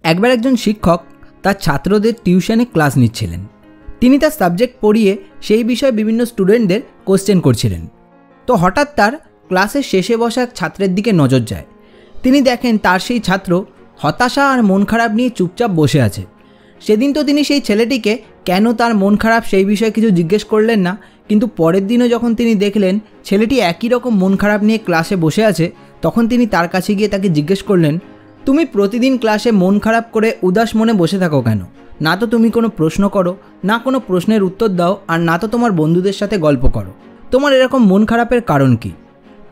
একবার একজন শিক্ষক তার ছাত্রদের টিউশনে ক্লাস নিচ্ছিলেন। তিনি তার সাবজেক্ট পড়িয়ে সেই বিষয়ে বিভিন্ন স্টুডেন্টদের কোশ্চেন করছিলেন। তো হঠাৎ তার ক্লাসের শেষে বসা ছাত্রের দিকে নজর যায়। তিনি দেখেন তার সেই ছাত্র হতাশা আর মন খারাপ নিয়ে চুপচাপ বসে আছে। সেদিন তো তিনি সেই ছেলেটিকে কেন তার মন খারাপ সেই বিষয়ে কিছু জিজ্ঞেস করলেন না, কিন্তু পরের দিনও যখন তিনি দেখলেন ছেলেটি একই রকম মন খারাপ নিয়ে ক্লাসে বসে আছে, তখন তিনি তার কাছে গিয়ে তাকে জিজ্ঞেস করলেন, তুমি প্রতিদিন ক্লাসে মন খারাপ করে উদাস মনে বসে থাকো কেন? না তো তুমি কোনো প্রশ্ন করো, না কোনো প্রশ্নের উত্তর দাও, আর না তো তোমার বন্ধুদের সাথে গল্প করো। তোমার এরকম মন খারাপের কারণ কি?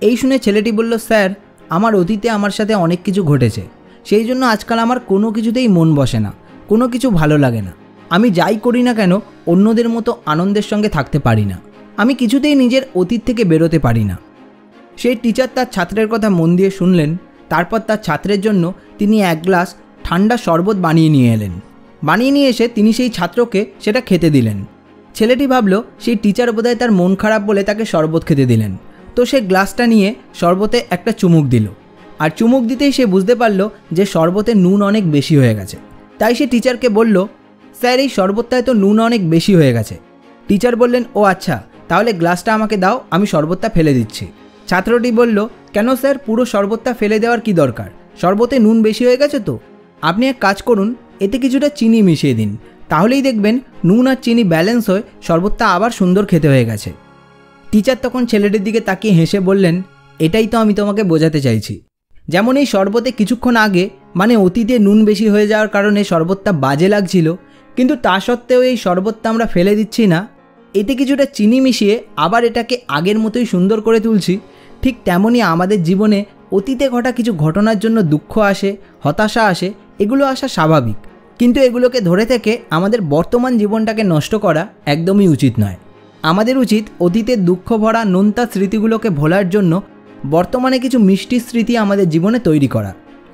এই শুনে ছেলেটি বলল, স্যার, আমার অতীতে আমার সাথে অনেক কিছু ঘটেছে, সেই জন্য আজকাল আমার কোনো কিছুতেই মন বসে না, কোনো কিছু ভালো লাগে না। আমি যাই করি না কেন অন্যদের মতো আনন্দের সঙ্গে থাকতে পারি না। আমি কিছুতেই নিজের অতীত থেকে বেরোতে পারি না। সেই টিচার তার ছাত্রের কথা মন দিয়ে শুনলেন। তারপর তার ছাত্রের জন্য তিনি এক গ্লাস ঠান্ডা শরবত বানিয়ে নিয়ে এলেন। বানিয়ে নিয়ে এসে তিনি সেই ছাত্রকে সেটা খেতে দিলেন। ছেলেটি ভাবল সেই টিচার বোধহয় তার মন খারাপ বলে তাকে শরবত খেতে দিলেন। তো সে গ্লাসটা নিয়ে শরবতে একটা চুমুক দিল, আর চুমুক দিতেই সে বুঝতে পারল যে শরবতে নুন অনেক বেশি হয়ে গেছে। তাই সে টিচারকে বলল, স্যার, এই শরবতটায় তো নুন অনেক বেশি হয়ে গেছে। টিচার বললেন, ও আচ্ছা, তাহলে গ্লাসটা আমাকে দাও, আমি শরবতটা ফেলে দিচ্ছি। ছাত্রটি বলল, কেন স্যার, পুরো শরবতটা ফেলে দেওয়ার কি দরকার? শরবতে নুন বেশি হয়ে গেছে তো। আপনি এক কাজ করুন, এতে কিছুটা চিনি মিশিয়ে দিন, তাহলেই দেখবেন নুন আর চিনি ব্যালেন্স হয়ে শরবতটা আবার সুন্দর খেতে হয়ে গেছে। টিচার তখন ছেলেটির দিকে তাকিয়ে হেসে বললেন, এটাই তো আমি তোমাকে বোঝাতে চাইছি। যেমন এই শরবতে কিছুক্ষণ আগে মানে অতীতে নুন বেশি হয়ে যাওয়ার কারণে শরবতটা বাজে লাগছিল, কিন্তু তা সত্ত্বেও এই শরবতটা আমরা ফেলে দিচ্ছি না, এতে কিছুটা চিনি মিশিয়ে আবার এটাকে আগের মতোই সুন্দর করে তুলছি। ঠিক তেমনই আমাদের জীবনে অতীতে ঘটা কিছু ঘটনার জন্য দুঃখ আসে, হতাশা আসে, এগুলো আসা স্বাভাবিক, কিন্তু এগুলোকে ধরে থেকে আমাদের বর্তমান জীবনটাকে নষ্ট করা একদমই উচিত নয়। আমাদের উচিত অতীতের দুঃখ ভরা নোনতা স্মৃতিগুলোকে ভোলার জন্য বর্তমানে কিছু মিষ্টি স্মৃতি আমাদের জীবনে তৈরি করা,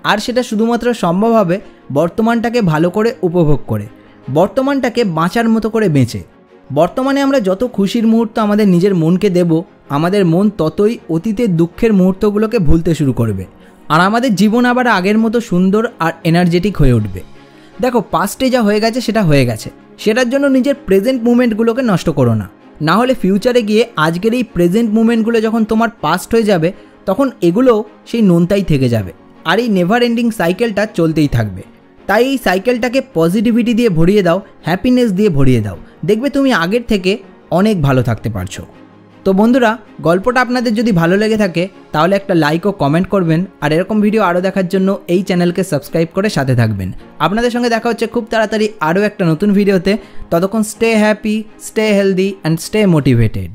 আর সেটা শুধুমাত্র সম্ভব হবে বর্তমানটাকে ভালো করে উপভোগ করে, বর্তমানটাকে বাঁচার মতো করে বেঁচে। বর্তমানে আমরা যত খুশির মুহূর্ত আমাদের নিজের মনকে দেব, আমাদের মন ততই অতীতের দুঃখের মুহূর্তগুলোকে ভুলতে শুরু করবে, আর আমাদের জীবন আবার আগের মতো সুন্দর আর এনার্জেটিক হয়ে উঠবে। দেখো, পাস্টে যা হয়ে গেছে সেটা হয়ে গেছে, সেটার জন্য নিজের প্রেজেন্ট মুভমেন্টগুলোকে নষ্ট করো না। না হলে ফিউচারে গিয়ে আজকের এই প্রেজেন্ট মুভমেন্টগুলো যখন তোমার পাস্ট হয়ে যাবে, তখন এগুলোও সেই নোনতাই থেকে যাবে, আর এই নেভার এন্ডিং সাইকেলটা চলতেই থাকবে। তাই এই সাইকেলটাকে পজিটিভিটি দিয়ে ভরিয়ে দাও, হ্যাপিনেস দিয়ে ভরিয়ে দাও, দেখবে তুমি আগের থেকে অনেক ভালো থাকতে পারছো। তো বন্ধুরা, গল্পটা আপনাদের যদি ভালো লেগে থাকে তাহলে একটা লাইক ও কমেন্ট করবেন, আর এরকম ভিডিও আরও দেখার জন্য এই চ্যানেলকে সাবস্ক্রাইব করে সাথে থাকবেন। আপনাদের সঙ্গে দেখা হচ্ছে খুব তাড়াতাড়ি আরও একটা নতুন ভিডিওতে। ততক্ষণ stay happy, stay healthy and stay motivated.